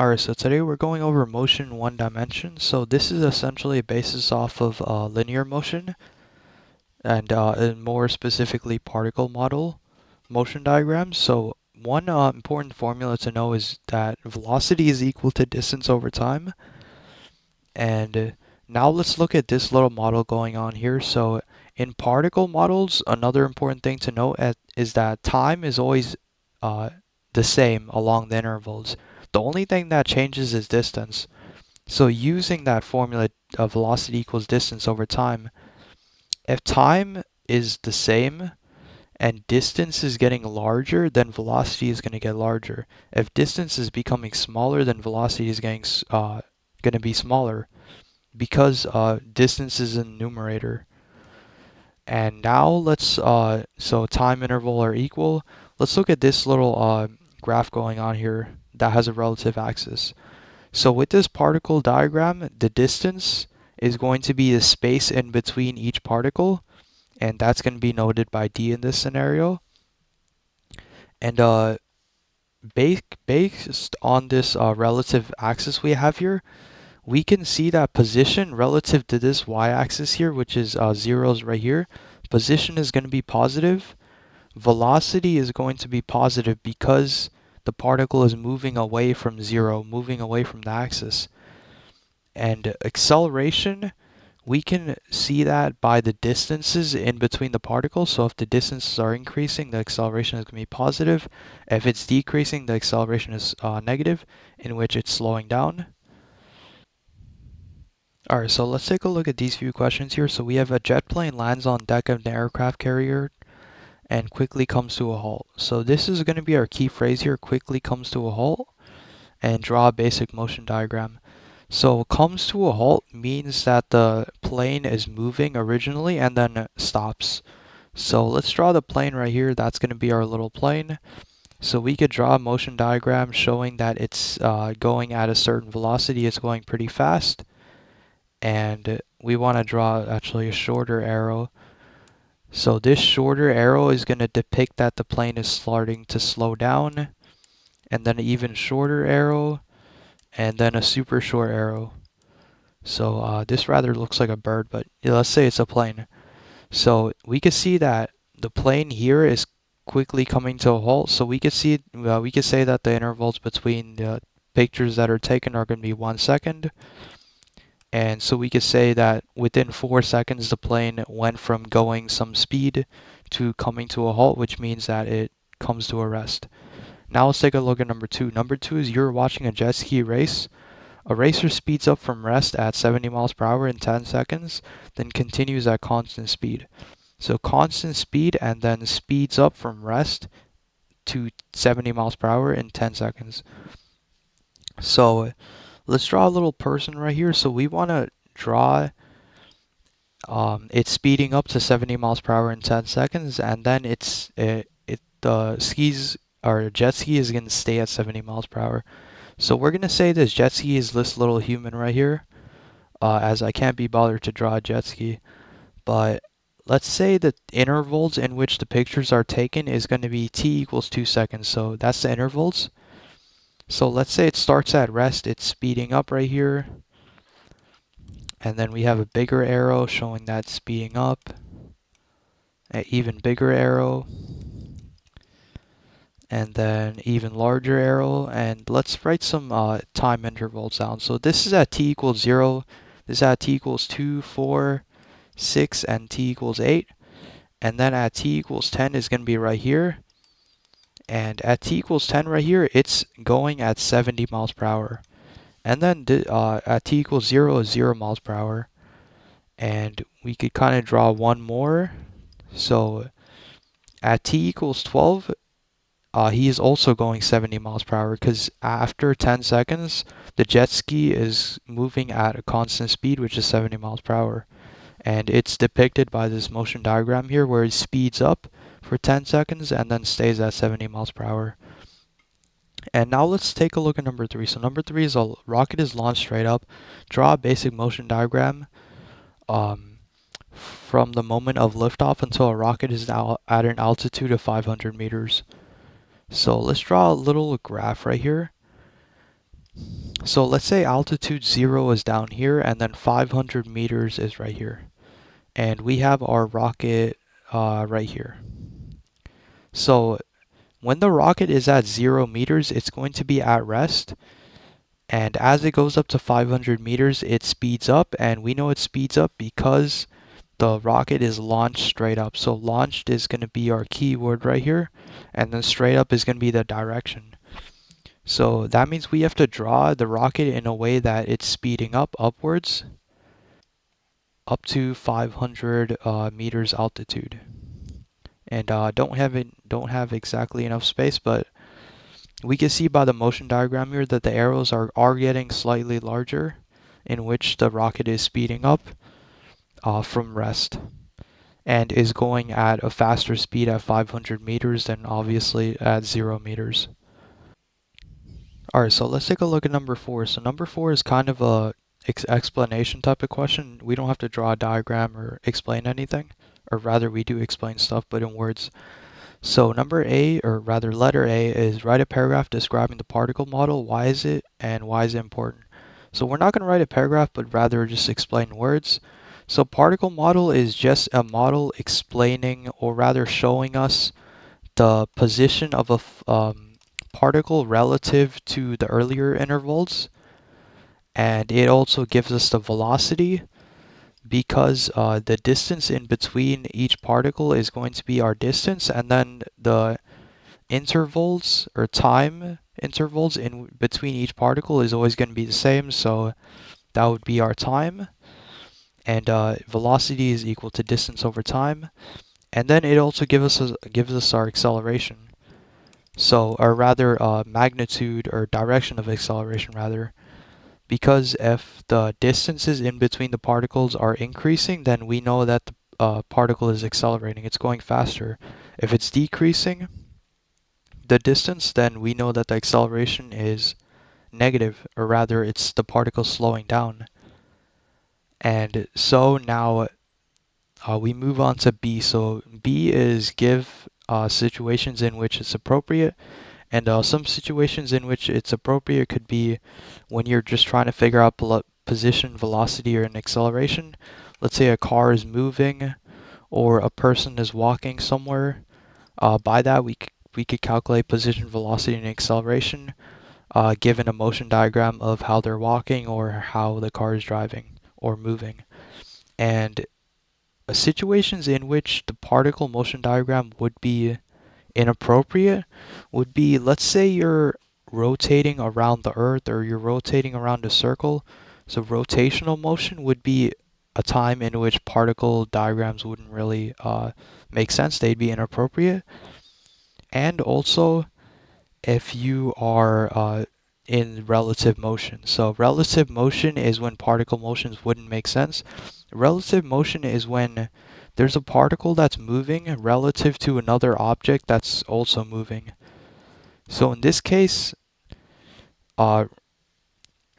Alright, so today we're going over motion in one dimension. So this is essentially a basis off of linear motion and more specifically particle model motion diagrams. So one important formula to know is that velocity is equal to distance over time. And now let's look at this little model going on here. So in particle models, another important thing to note is that time is always uh, the same along the intervals. The only thing that changes is distance. So using that formula of velocity equals distance over time, if time is the same and distance is getting larger, then velocity is going to get larger. If distance is becoming smaller, then velocity is getting going to be smaller because distance is in the numerator. And now so time interval are equal. Let's look at this little graph going on here that has a relative axis. So with this particle diagram, the distance is going to be the space in between each particle, and that's going to be noted by d in this scenario. And based on this relative axis we have here, we can see that position relative to this y-axis here, which is zeros right here, position is going to be positive. Velocity is going to be positive because the particle is moving away from zero, moving away from the axis. And acceleration, we can see that by the distances in between the particles. So if the distances are increasing, the acceleration is going to be positive. If it's decreasing, the acceleration is negative, in which it's slowing down. Alright, so let's take a look at these few questions here. So we have a jet plane lands on deck of an aircraft carrier and quickly comes to a halt. So this is going to be our key phrase here, quickly comes to a halt, and draw a basic motion diagram. So comes to a halt means that the plane is moving originally and then stops. So let's draw the plane right here. That's going to be our little plane. So we could draw a motion diagram showing that it's going at a certain velocity. It's going pretty fast. And we want to draw actually a shorter arrow. So this shorter arrow is going to depict that the plane is starting to slow down. And then an even shorter arrow. And then a super short arrow. So this rather looks like a bird, but let's say it's a plane. So we can see that the plane here is quickly coming to a halt. So we could see we could say that the intervals between the pictures that are taken are going to be 1 second. And so we could say that within 4 seconds the plane went from going some speed to coming to a halt, which means that it comes to a rest. Now let's take a look at number 2. Number 2 is you're watching a jet ski race. A racer speeds up from rest at 70 miles per hour in 10 seconds, then continues at constant speed. So constant speed and then speeds up from rest to 70 miles per hour in 10 seconds. So let's draw a little person right here. So we want to draw it's speeding up to 70 miles per hour in 10 seconds, and then the skis or jet ski is going to stay at 70 miles per hour. So we're going to say this jet ski is this little human right here, as I can't be bothered to draw a jet ski. But let's say the intervals in which the pictures are taken is going to be t equals 2 seconds. So that's the intervals. So let's say it starts at rest, it's speeding up right here. And then we have a bigger arrow showing that speeding up. An even bigger arrow. And then even larger arrow. And let's write some time intervals down. So this is at t equals 0. This is at t equals 2, 4, 6, and t equals 8. And then at t equals 10 is going to be right here. And at t equals 10 right here, it's going at 70 miles per hour. And then at t equals 0 is 0 miles per hour. And we could kind of draw one more. So at t equals 12, he is also going 70 miles per hour because after 10 seconds, the jet ski is moving at a constant speed, which is 70 miles per hour. And it's depicted by this motion diagram here where it speeds up for 10 seconds and then stays at 70 miles per hour. And now let's take a look at number 3. So number 3 is a rocket is launched straight up. Draw a basic motion diagram from the moment of liftoff until a rocket is now at an altitude of 500 meters. So let's draw a little graph right here. So let's say altitude 0 is down here and then 500 meters is right here. And we have our rocket right here. So when the rocket is at 0 meters, it's going to be at rest. And as it goes up to 500 meters, it speeds up. And we know it speeds up because the rocket is launched straight up. So launched is going to be our keyword right here. And then straight up is going to be the direction. So that means we have to draw the rocket in a way that it's speeding up upwards up to 500 meters altitude. And don't have exactly enough space, but we can see by the motion diagram here that the arrows are getting slightly larger, in which the rocket is speeding up from rest and is going at a faster speed at 500 meters than obviously at 0 meters. Alright, so let's take a look at number 4. So number 4 is kind of a explanation type of question. We don't have to draw a diagram or explain anything, or rather we do explain stuff, but in words. So number A, or rather letter A, is write a paragraph describing the particle model. Why is it and why is it important? So we're not going to write a paragraph, but rather just explain words. So particle model is just a model explaining, or rather showing us the position of a particle relative to the earlier intervals. And it also gives us the velocity because the distance in between each particle is going to be our distance, and then the intervals or time intervals in between each particle is always going to be the same, so that would be our time. And velocity is equal to distance over time. And then it also gives us our acceleration. So, or rather, magnitude or direction of acceleration, rather. Because if the distances in between the particles are increasing, then we know that the particle is accelerating. It's going faster. If it's decreasing the distance, then we know that the acceleration is negative, or rather, it's the particle slowing down. And so now we move on to B. So B is give situations in which it's appropriate. And some situations in which it's appropriate could be when you're just trying to figure out position, velocity, or an acceleration. Let's say a car is moving or a person is walking somewhere. By that, we could calculate position, velocity, and acceleration given a motion diagram of how they're walking or how the car is driving or moving. And situations in which the particle motion diagram would be inappropriate would be, let's say you're rotating around the earth or you're rotating around a circle. So rotational motion would be a time in which particle diagrams wouldn't really make sense. They'd be inappropriate. And also if you are in relative motion. So relative motion is when particle motions wouldn't make sense. Relative motion is when there's a particle that's moving relative to another object that's also moving. So in this case, uh,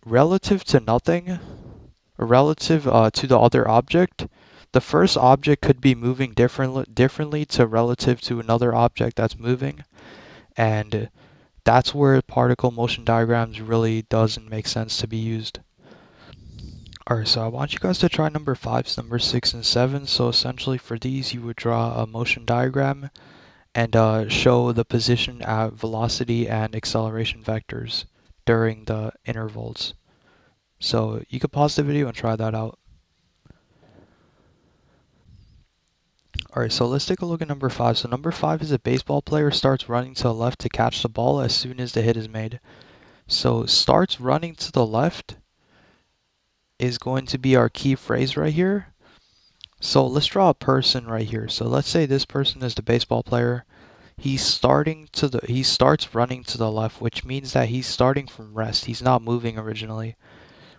relative to nothing, or relative to the other object, the first object could be moving differently to relative to another object that's moving, and that's where particle motion diagrams really doesn't make sense to be used. Alright, so I want you guys to try number 5, number 6, and 7. So essentially for these, you would draw a motion diagram and show the position at velocity and acceleration vectors during the intervals. So you could pause the video and try that out. Alright, so let's take a look at number 5. So number 5 is a baseball player starts running to the left to catch the ball as soon as the hit is made. So starts running to the left is going to be our key phrase right here. So let's draw a person right here. So let's say this person is the baseball player. He starts running to the left, which means that he's starting from rest. He's not moving originally,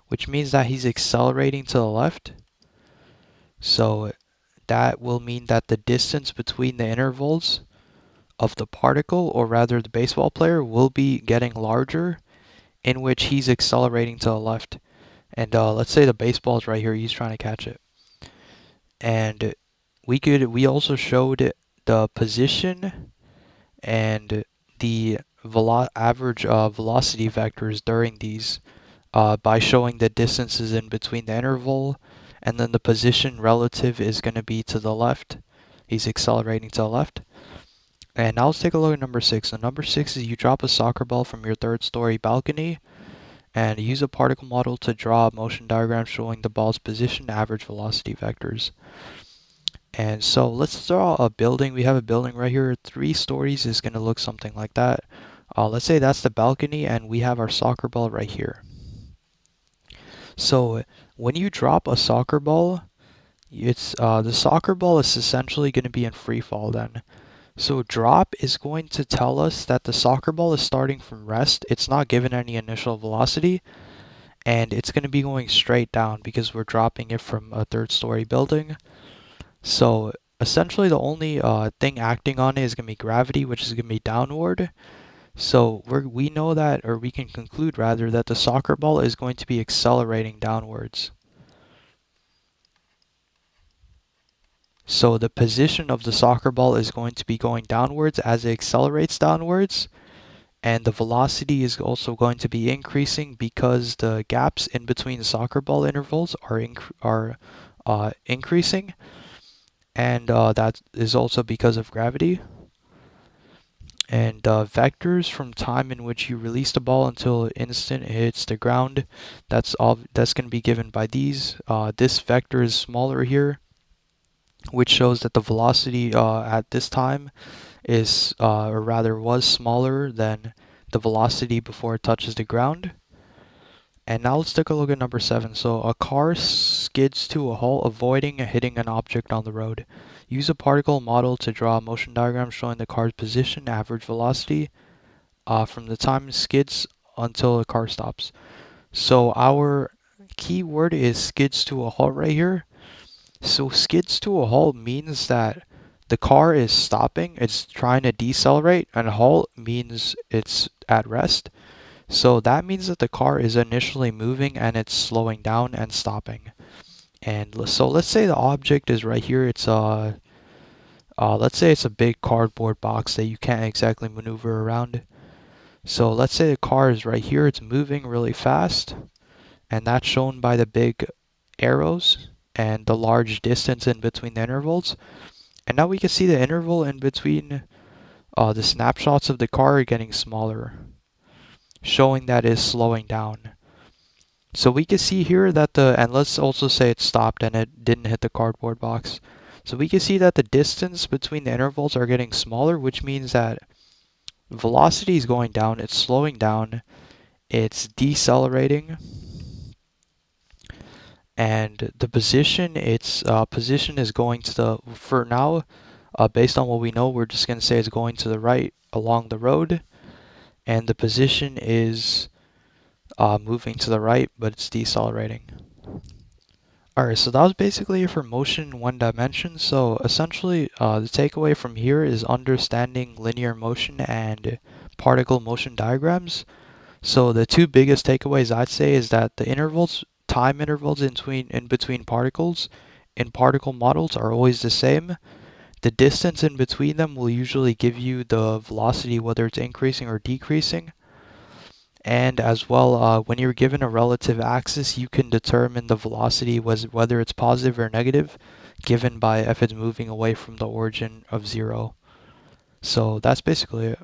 which means that he's accelerating to the left. So that will mean that the distance between the intervals of the particle, or rather the baseball player, will be getting larger, in which he's accelerating to the left. And let's say the baseball is right here. He's trying to catch it. And we also showed the position and the average velocity vectors during these by showing the distances in between the interval, and then the position relative is going to be to the left. He's accelerating to the left. And now let's take a look at number 6. So number 6 is you drop a soccer ball from your third story balcony and use a particle model to draw a motion diagram showing the ball's position, average velocity vectors. And so let's draw a building. We have a building right here. 3 stories is going to look something like that. Let's say that's the balcony and we have our soccer ball right here. So when you drop a soccer ball, it's the soccer ball is essentially going to be in free fall then. So drop is going to tell us that the soccer ball is starting from rest. It's not given any initial velocity, and it's going to be going straight down because we're dropping it from a third story building. So essentially the only thing acting on it is going to be gravity, which is going to be downward. So we know that, or we can conclude rather, that the soccer ball is going to be accelerating downwards. So the position of the soccer ball is going to be going downwards as it accelerates downwards, and the velocity is also going to be increasing because the gaps in between the soccer ball intervals are increasing, and that is also because of gravity. And vectors from time in which you release the ball until the instant it hits the ground, that's going to be given by these. This vector is smaller here, which shows that the velocity at this time is, or rather was smaller than the velocity before it touches the ground. And now let's take a look at number 7. So a car skids to a halt, avoiding hitting an object on the road. Use a particle model to draw a motion diagram showing the car's position, average velocity, from the time it skids until the car stops. So our key word is skids to a halt right here. So skids to a halt means that the car is stopping, it's trying to decelerate, and halt means it's at rest. So that means that the car is initially moving and it's slowing down and stopping. And so let's say the object is right here. It's let's say it's a big cardboard box that you can't exactly maneuver around. So let's say the car is right here. It's moving really fast, and that's shown by the big arrows and the large distance in between the intervals. And now we can see the interval in between the snapshots of the car are getting smaller, showing that it's slowing down. So we can see here that and let's also say it stopped and it didn't hit the cardboard box. So we can see that the distance between the intervals are getting smaller, which means that velocity is going down, it's slowing down, it's decelerating, and the position, its position is going to the, for now, based on what we know, we're just going to say it's going to the right along the road, and the position is moving to the right, but it's decelerating. Alright, so that was basically it for motion in one dimension. So essentially, the takeaway from here is understanding linear motion and particle motion diagrams. So the two biggest takeaways I'd say is that the time intervals in between particles in particle models are always the same. The distance in between them will usually give you the velocity, whether it's increasing or decreasing. And as well, when you're given a relative axis, you can determine the velocity whether it's positive or negative, given by if it's moving away from the origin of 0. So that's basically it.